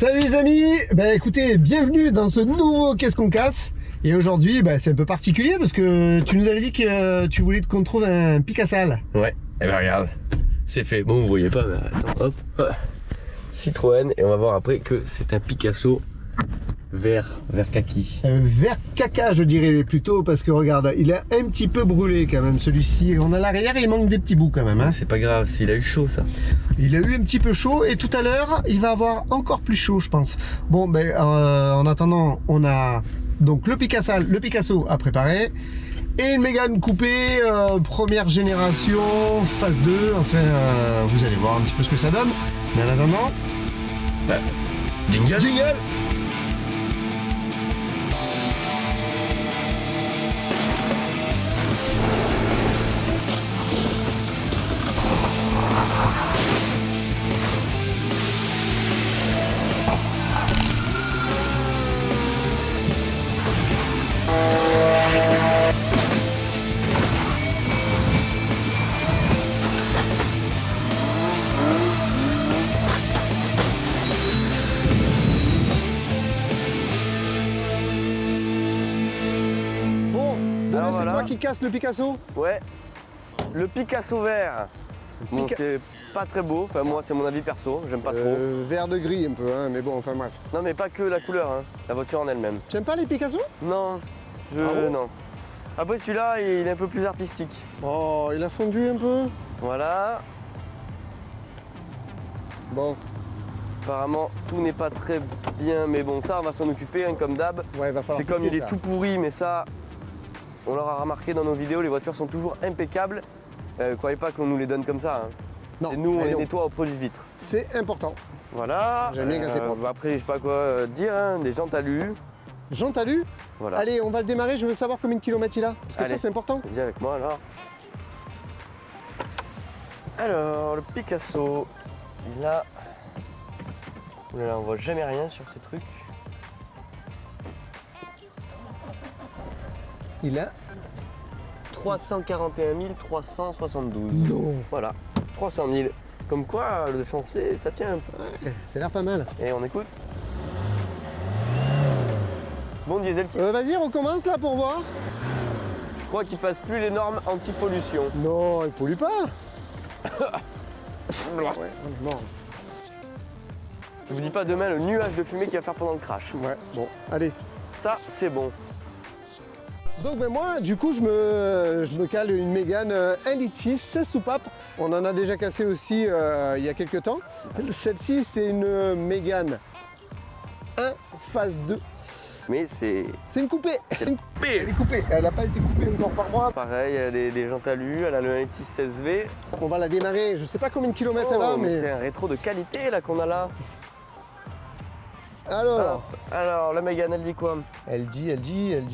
Salut les amis, écoutez, bienvenue dans ce nouveau Qu'est-ce qu'on casse. Et aujourd'hui c'est un peu particulier parce que tu nous avais dit que tu voulais qu'on trouve un pic à sable. Ouais, et ben regarde, c'est fait. Bon, vous voyez pas, mais attends, hop, Citroën, et on va voir après que c'est un Picasso vert kaki. Vert caca je dirais plutôt, parce que regarde, il a un petit peu brûlé quand même celui-ci. On a l'arrière, il manque des petits bouts quand même. Hein. C'est pas grave, s'il a eu chaud ça. Il a eu un petit peu chaud et tout à l'heure il va avoir encore plus chaud je pense. Bon en attendant, on a donc le Picasso à préparer et une Mégane coupée première génération phase 2. Enfin vous allez voir un petit peu ce que ça donne. Mais en attendant, Jingle. C'est toi qui casse le Picasso? Ouais, le Picasso vert. Bon, c'est pas très beau, enfin moi c'est mon avis perso, j'aime pas trop. Vert de gris un peu, hein, mais bon, enfin bref. Non mais pas que la couleur, hein, la voiture en elle-même. Tu aimes pas les Picasso? Non, non. Après celui-là, il est un peu plus artistique. Oh, il a fondu un peu. Voilà. Bon. Apparemment, tout n'est pas très bien, mais bon, ça on va s'en occuper, hein, comme d'hab. Ouais, va falloir. C'est comme il est tout pourri, mais ça, on l'aura remarqué dans nos vidéos, les voitures sont toujours impeccables. Croyez pas qu'on nous les donne comme ça. Hein. C'est nous, on les nettoie au produit vitre. C'est important. Voilà. J'aime bien quand c'est propre. Après, je sais pas quoi dire, hein, des jantes alu. Jantes alu. Voilà. Allez, on va le démarrer, je veux savoir combien de kilomètres il a. Parce que allez, ça, c'est important. Viens avec moi alors. Alors, le Picasso, il a... Ouh là là, on voit jamais rien sur ces trucs. Il a 341 372. Non. Voilà, 300 000. Comme quoi, le français, ça tient un peu. Ouais, ça a l'air pas mal. Et on écoute. Bon diesel. Vas-y, on recommence là pour voir. Je crois qu'il passe plus les normes anti-pollution. Non, il pollue pas. Ouais, non. Je vous dis pas demain le nuage de fumée qu'il va faire pendant le crash. Ouais, bon, allez. Ça, c'est bon. Donc moi, du coup, je me cale une Mégane 1,6 litre 16 soupapes. On en a déjà cassé aussi il y a quelques temps. Celle-ci, c'est une Mégane 1 phase 2. Mais c'est... C'est une coupée. Elle est coupée. Elle n'a pas été coupée encore par moi. Pareil, elle a des jantes alu, elle a le 1.6 16V. On va la démarrer. Je sais pas combien de kilomètres elle a, mais... C'est un rétro de qualité là qu'on a là. Alors, la Mégane, elle dit quoi? Elle dit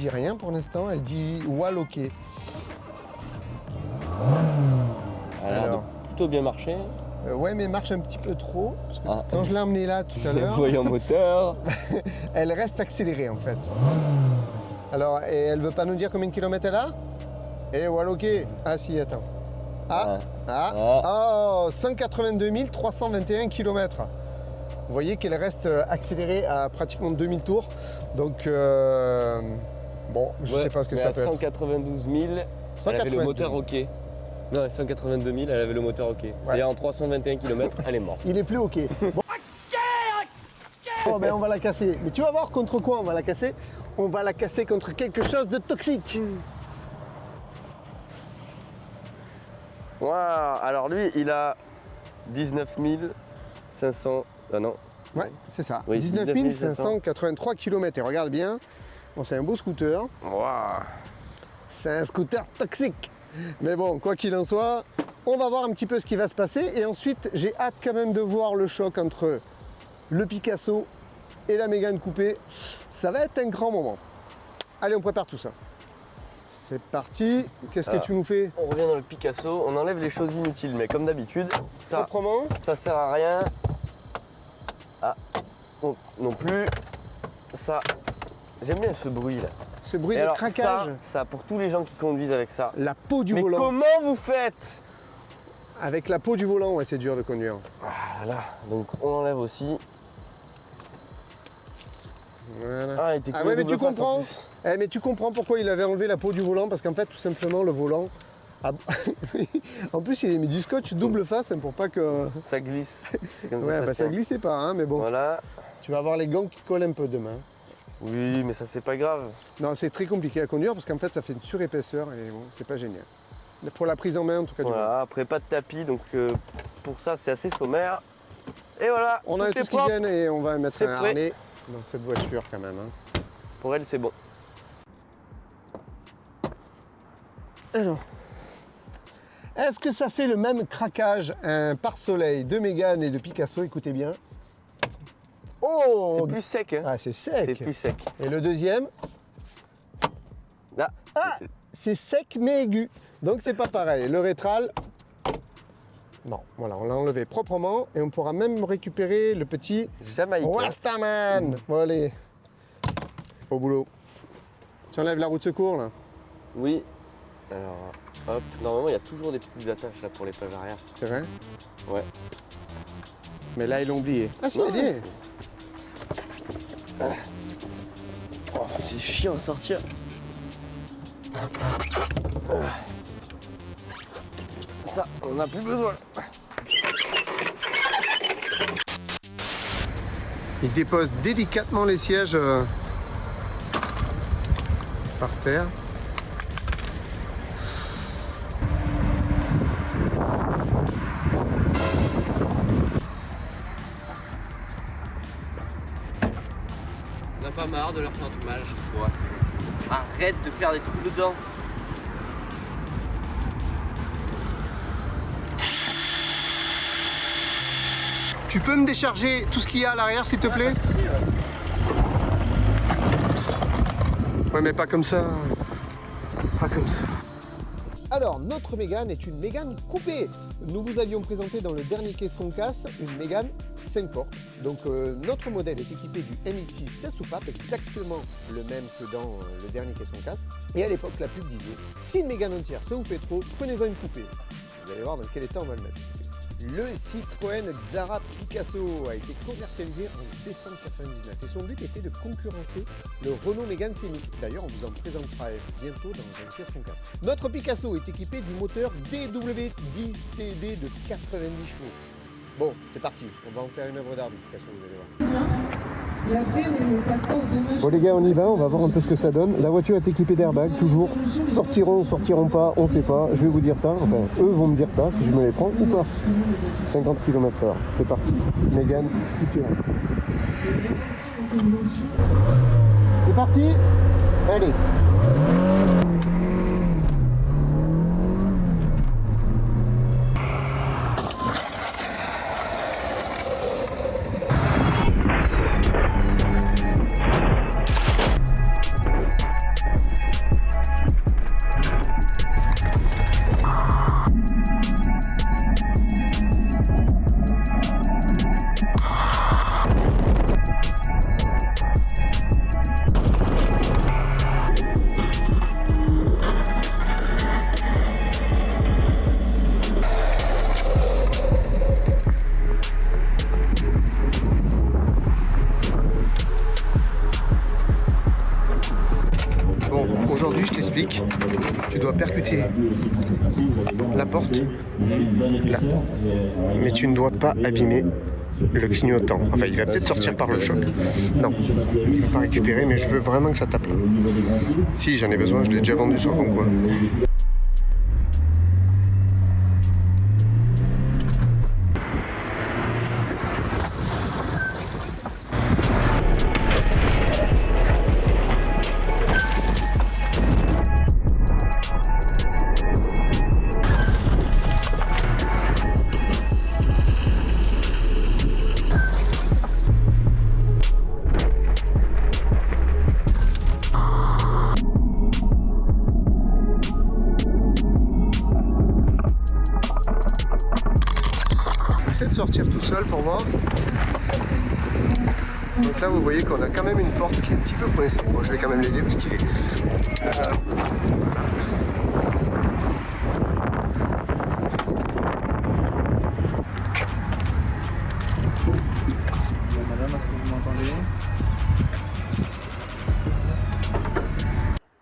rien pour l'instant. Elle dit wall ok. Alors, plutôt bien marché. Ouais, mais marche un petit peu trop. Parce que quand je l'ai emmenée là tout à l'heure, voyant moteur. elle reste accélérée en fait. Alors, et elle veut pas nous dire combien de kilomètres elle a? Et wall ok. Ah si, attends. Oh, 182 321 km. Vous voyez qu'elle reste accélérée à pratiquement 2000 tours. Donc, bon, je sais pas ce que ça peut être. 192 000, elle avait le moteur OK. Non, 182 000, elle avait le moteur OK. C'est-à-dire en 321 km, elle est morte. Il est plus OK. Bon. Bon, on va la casser. Mais tu vas voir contre quoi on va la casser. On va la casser contre quelque chose de toxique. Waouh. Alors lui, il a 19 500... Ah non. Ouais, c'est ça. Oui, 19 583 km. Et regarde bien, bon, c'est un beau scooter. Waouh. C'est un scooter toxique. Mais bon, quoi qu'il en soit, on va voir un petit peu ce qui va se passer. Et ensuite, j'ai hâte quand même de voir le choc entre le Picasso et la Mégane coupée. Ça va être un grand moment. Allez, on prépare tout ça. C'est parti. Qu'est-ce que tu nous fais? On revient dans le Picasso, on enlève les choses inutiles. Mais comme d'habitude, ça sert à rien. Ah, non plus. Ça, j'aime bien ce bruit là. Ce bruit de craquage. Ça, pour tous les gens qui conduisent avec ça. La peau du volant. Mais comment vous faites? Avec la peau du volant, ouais, c'est dur de conduire. Voilà, donc on enlève aussi. Voilà. Ah, il était Ah ouais, mais tu double face, en comprends. plus. Mais tu comprends pourquoi il avait enlevé la peau du volant, parce qu'en fait, tout simplement, le volant. En plus, il a mis du scotch double face hein, pour pas que. Ça glisse. C'est comme Ouais, ça, bah ça tient. glissait pas, hein, mais bon. Voilà. Tu vas avoir les gants qui collent un peu demain. Oui, mais ça, c'est pas grave. Non, c'est très compliqué à conduire parce qu'en fait, ça fait une surépaisseur et bon, c'est pas génial. Pour la prise en main, en tout cas, du volant. Voilà, après, pas de tapis, donc pour ça, c'est assez sommaire. Et voilà. On a tout est ce qui propre. gêne et on va mettre C'est un prêt. harnais dans cette voiture quand même. Hein. Pour elle, c'est bon. Alors, est-ce que ça fait le même craquage un pare-soleil de Mégane et de Picasso? Écoutez bien. Oh, C'est plus sec, hein. Ah, c'est C'est sec. plus sec. Et le deuxième, Là. ah, c'est sec mais aigu. Donc c'est pas pareil. Le rétral, non, voilà, on l'a enlevé proprement et on pourra même récupérer le petit Jamaïcain. Rastaman. Bon allez, au boulot. Tu enlèves la roue de secours là? Oui. Alors, hop. Normalement, il y a toujours des petites attaches là pour les pages arrière. C'est vrai? Ouais. Mais là ils l'ont oublié. Ah si, Non, il y est. Oh, c'est chiant à sortir. Ça, on n'a plus besoin. Il dépose délicatement les sièges par terre. On n'a pas marre de leur faire du mal. Arrête de faire des trous dedans. Tu peux me décharger tout ce qu'il y a à l'arrière s'il te plaît? Ouais mais pas comme ça. Pas comme ça. Alors, notre Mégane est une Mégane coupée. Nous vous avions présenté dans le dernier Qu'est-ce qu'on casse une Mégane 5 portes. Donc notre modèle est équipé du MX6 16 soupapes, exactement le même que dans le dernier Qu'est-ce qu'on casse. Et à l'époque, la pub disait, si une Mégane entière ça vous fait trop, prenez-en une coupée. Vous allez voir dans quel état on va le mettre. Le Citroën Xara Picasso a été commercialisé en décembre 1999 et son but était de concurrencer le Renault Mégane Scénic. D'ailleurs, on vous en présentera bientôt dans un Qu'est-ce qu'on casse. Notre Picasso est équipé du moteur DW10TD de 90 chevaux. Bon, c'est parti, on va en faire une œuvre d'art du Picasso, vous allez voir. Et après, on passera au dommage. Bon les gars, on y va, on va voir un peu ce que ça donne. La voiture est équipée d'airbags, toujours. Sortiront pas, on sait pas. Je vais vous dire ça, enfin eux vont me dire ça, si je me les prends ou pas. 50 km/h, c'est parti. Mégane scooter. C'est parti. Allez. Aujourd'hui, je t'explique, tu dois percuter la porte, là, mais tu ne dois pas abîmer le clignotant. Enfin, il va peut-être sortir par le choc. Non, je ne vais pas récupérer, mais je veux vraiment que ça tape là. Si, j'en ai besoin, je l'ai déjà vendu sur le bon coin. Essaie de sortir tout seul pour voir. Donc là vous voyez qu'on a quand même une porte qui est un petit peu coincée. Bon, je vais quand même l'aider parce qu'il est... Madame, est-ce que vous m'entendez?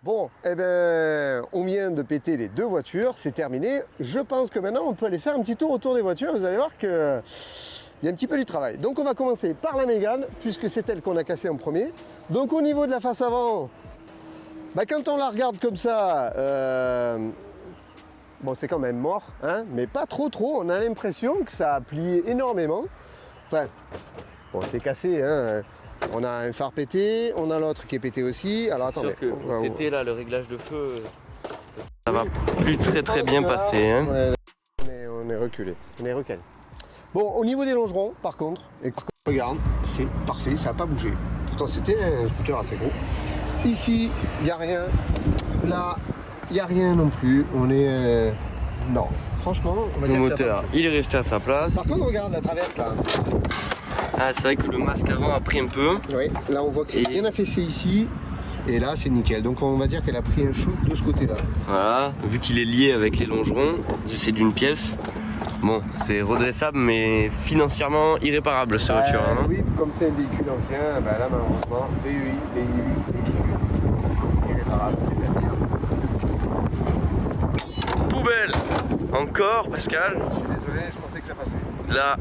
Bon, eh ben, on vient de péter les 2 voitures, c'est terminé. Je pense que maintenant, on peut aller faire un petit tour autour des voitures. Vous allez voir que il y a un petit peu du travail. Donc, on va commencer par la Mégane, puisque c'est elle qu'on a cassée en premier. Donc, au niveau de la face avant, bah, quand on la regarde comme ça, bon, c'est quand même mort, hein, mais pas trop. On a l'impression que ça a plié énormément. Enfin, bon, c'est cassé, hein. On a un phare pété, on a l'autre qui est pété aussi. Alors attendez. C'était là le réglage de feu. Ça va plus très bien passer. Hein. Ouais, on est reculé, on est recalé. Bon, au niveau des longerons, par contre, regarde, c'est parfait, ça n'a pas bougé. Pourtant, c'était un scooter assez gros. Ici, il n'y a rien. Là, il n'y a rien non plus. On est... Non, franchement, on va dire le que moteur, il est resté à sa place. Par contre, regarde la traverse là. Ah, c'est vrai que le masque avant a pris un peu. Oui, là on voit que c'est bien affaissé ici. Et là, c'est nickel. Donc on va dire qu'elle a pris un choc de ce côté-là. Voilà, vu qu'il est lié avec les longerons, c'est d'une pièce. Bon, c'est redressable, mais financièrement irréparable cette voiture. Hein. Oui, comme c'est un véhicule ancien, ben là malheureusement, véhicule irréparable, c'est-à-dire. Poubelle. Encore, Pascal. Je suis désolé, je pensais que ça passait. Là,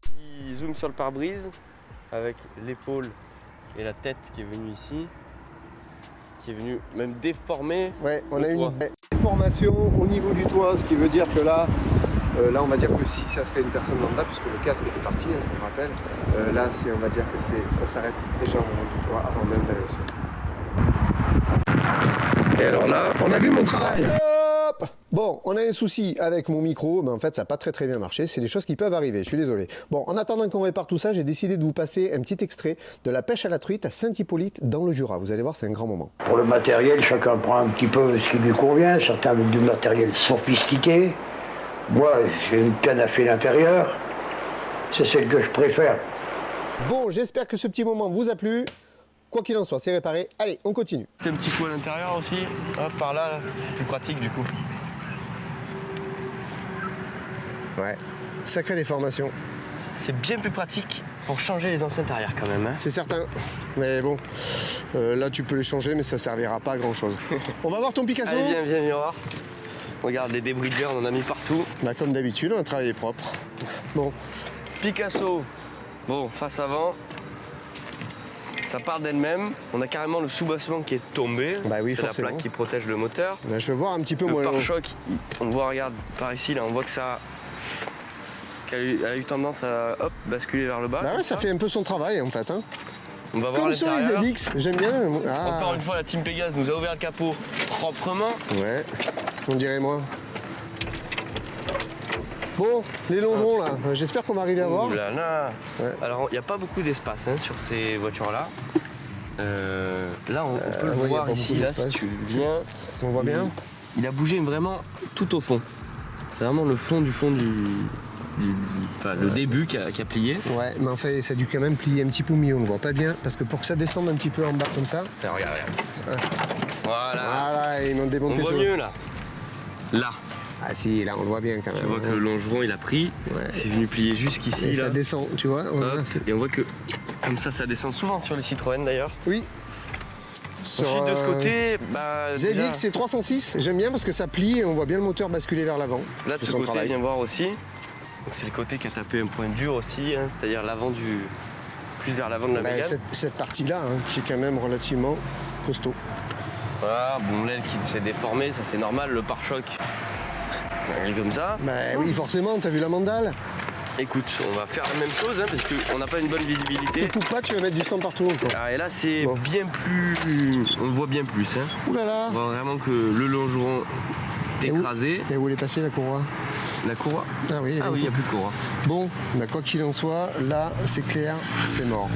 petit zoom sur le pare-brise avec l'épaule et la tête qui est venue ici, qui est venue même déformer. Ouais, on a une déformation au niveau du toit, ce qui veut dire que là, on va dire que si ça serait une personne lambda, puisque le casque était parti, hein, je vous rappelle, là, on va dire que ça s'arrête déjà au moment du toit avant même d'aller au sol. Et alors là, on a vu mon travail. Hop! Bon, on a un souci avec mon micro, mais en fait ça n'a pas très bien marché, c'est des choses qui peuvent arriver, je suis désolé. Bon, en attendant qu'on répare tout ça, j'ai décidé de vous passer un petit extrait de la pêche à la truite à Saint-Hippolyte dans le Jura. Vous allez voir, c'est un grand moment. Pour le matériel, chacun prend un petit peu ce qui lui convient, certains avec du matériel sophistiqué. Moi, j'ai une canne à fil intérieur, c'est celle que je préfère. Bon, j'espère que ce petit moment vous a plu. Quoi qu'il en soit, c'est réparé. Allez, on continue. un petit coup à l'intérieur aussi. Hop, par là, c'est plus pratique du coup. Ouais, sacrée déformation. C'est bien plus pratique pour changer les enceintes arrière quand même. Hein. C'est certain. Mais bon, là tu peux les changer, mais ça servira pas à grand chose. On va voir ton Picasso. Allez, viens voir. Regarde, les débris de verre, on en a mis partout. Bah, comme d'habitude, on a travaillé propre. Bon. Picasso, bon, face avant. Ça part d'elle-même. On a carrément le soubassement qui est tombé. Bah oui, c'est forcément. la plaque qui protège le moteur. Bah, je vais voir un petit peu le moi. pare-choc, on voit, regarde, par ici, là, on voit que ça qu'elle a eu tendance à basculer vers le bas. Bah ouais, ça fait un peu son travail en fait. Hein. On va voir comme sur les ZX, j'aime bien. Ah. Encore une fois, la Team Pégase nous a ouvert le capot proprement. Ouais, on dirait moi. Bon, les longerons là, j'espère qu'on va arriver à voir. Là, là. Ouais. Alors, il n'y a pas beaucoup d'espace hein, sur ces voitures-là. Là, on peut le ouais, voir ici, là, si tu viens. On voit bien. Il a bougé vraiment tout au fond. C'est vraiment le fond du enfin, le début qui a plié. Ouais, mais en fait, ça a dû quand même plier un petit peu mieux, on ne voit pas bien, parce que pour que ça descende un petit peu en bas comme ça. Tiens, regarde. Ouais. Voilà. Voilà, ils m'ont démonté. On voit mieux là. Là. Ah si, là on le voit bien quand même. Tu vois que le longeron il a pris, c'est venu plier jusqu'ici. Et là. ça descend, tu vois. Et on voit que comme ça descend souvent sur les Citroën d'ailleurs. Oui. Ensuite de ce côté, bah, ZX déjà, c'est 306, j'aime bien parce que ça plie et on voit bien le moteur basculer vers l'avant. Là de ce côté, viens voir aussi. C'est le côté qui a tapé un point dur aussi, hein, c'est-à-dire l'avant du. Plus vers l'avant de la Mégane. Cette partie-là, hein, qui est quand même relativement costaud. Voilà, bon l'aile qui s'est déformée, ça c'est normal, le pare-choc. Comme ça. Bah oui, forcément, t'as vu la mandale? Écoute, on va faire la même chose hein, parce qu'on n'a pas une bonne visibilité. Tu coupes pas, tu vas mettre du sang partout encore. Ah, et là c'est bien plus. On le voit bien plus. Hein. Ouh là là. On voit vraiment que le longeron est écrasé. Et où elle est passée la courroie? La courroie? Ah oui, il n'y a plus de courroie. Bon, bah, quoi qu'il en soit, là c'est clair, c'est mort.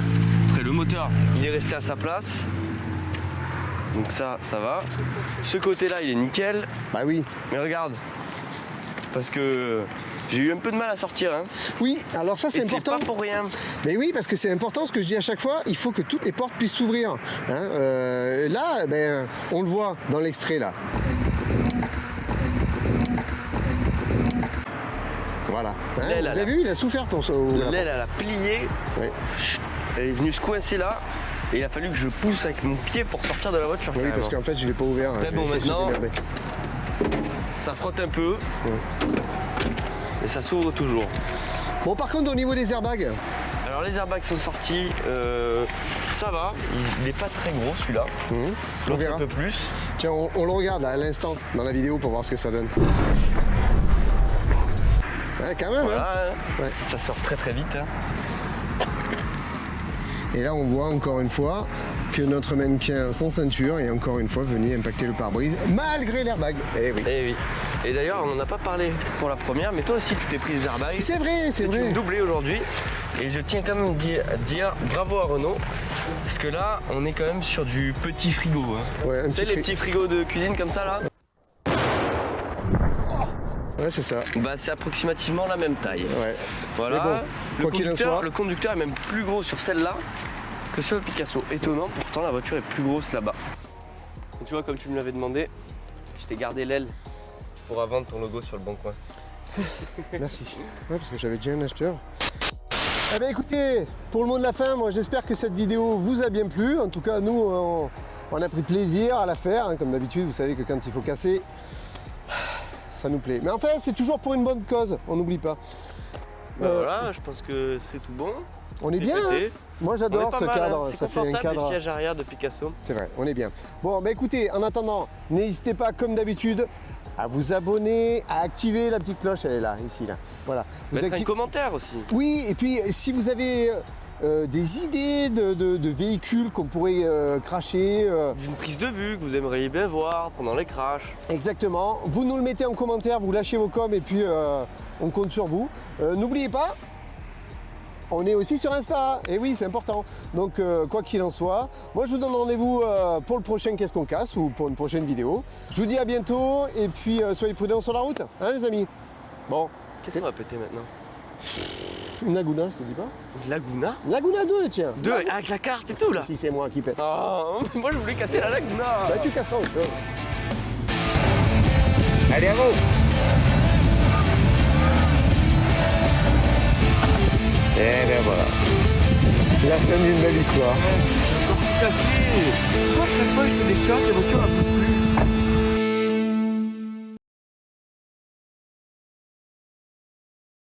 Après le moteur, il est resté à sa place. Donc ça va. Ce côté-là, il est nickel. Bah oui. Mais regarde, parce que j'ai eu un peu de mal à sortir. Hein. Oui, alors ça c'est important. C'est pas pour rien. Mais oui, parce que c'est important, ce que je dis à chaque fois, il faut que toutes les portes puissent s'ouvrir. Hein, là, ben, on le voit dans l'extrait là. Voilà. Hein, vous avez vu, il a souffert pour ça. L'aile, elle a plié. Oui. Elle est venue se coincer là. Et il a fallu que je pousse avec mon pied pour sortir de la voiture. Oui, parce qu'en fait, je l'ai pas ouvert. Très bon, maintenant, ça frotte un peu. Ouais. Et ça s'ouvre toujours. Bon, par contre, au niveau des airbags. Alors les airbags sont sortis, ça va, il n'est pas très gros celui-là. On verra un peu plus. Tiens, on le regarde là, à l'instant dans la vidéo pour voir ce que ça donne. Ouais, quand même. Voilà, hein. Ouais. Ça sort très très vite. Hein. Et là, on voit encore une fois que notre mannequin sans ceinture est encore une fois venu impacter le pare-brise malgré l'airbag. Eh oui. Eh oui. Et d'ailleurs, on n'en a pas parlé pour la première, mais toi aussi tu t'es pris les airbags. C'est vrai, c'est vrai. Tu doublé aujourd'hui. Et je tiens quand même à dire bravo à Renault. Parce que là, on est quand même sur du petit frigo. Hein. Ouais, tu sais, les petits frigos de cuisine comme ça là? Ouais, c'est ça. Bah, c'est approximativement la même taille. Ouais. Voilà. Bon, Le conducteur est même plus gros sur celle-là que sur le Picasso. Étonnant, pourtant la voiture est plus grosse là-bas. Tu vois, comme tu me l'avais demandé, je t'ai gardé l'aile pour vendre ton logo sur le bon coin. Merci. Ouais, parce que j'avais déjà un acheteur. Eh bien écoutez, pour le mot de la fin, moi j'espère que cette vidéo vous a bien plu. En tout cas, nous, on a pris plaisir à la faire. Hein. Comme d'habitude, vous savez que quand il faut casser, ça nous plaît. Mais enfin, c'est toujours pour une bonne cause, on n'oublie pas. Voilà, je pense que c'est tout bon. On est bien, hein. Moi j'adore ce cadre, ça fait un cadre. Le siège arrière de Picasso. C'est vrai, on est bien. Bon, bah écoutez, en attendant, n'hésitez pas comme d'habitude à vous abonner, à activer la petite cloche, elle est là, ici, là. Voilà. Vous mettre un commentaire aussi. Oui, et puis si vous avez des idées de véhicules qu'on pourrait crasher. D'une prise de vue que vous aimeriez bien voir pendant les crashs. Exactement. Vous nous le mettez en commentaire, vous lâchez vos coms et puis on compte sur vous. N'oubliez pas, on est aussi sur Insta, et oui c'est important. Donc quoi qu'il en soit, moi je vous donne rendez-vous pour le prochain Qu'est-ce qu'on casse ou pour une prochaine vidéo. Je vous dis à bientôt et puis soyez prudents sur la route, hein les amis. Bon. Qu'est-ce qu'on va péter maintenant? Une Laguna, je te dis pas? Une Laguna? Laguna 2, tiens. 2 avec la carte et tout là. Si c'est moi qui pète. Oh, moi je voulais casser la Laguna. Bah tu casseras autre chose. Allez avance. Et bien voilà. La fin d'une belle histoire. Encore tout cassé. Moi chaque fois je fais des chocs, la voiture elle ne peut plus.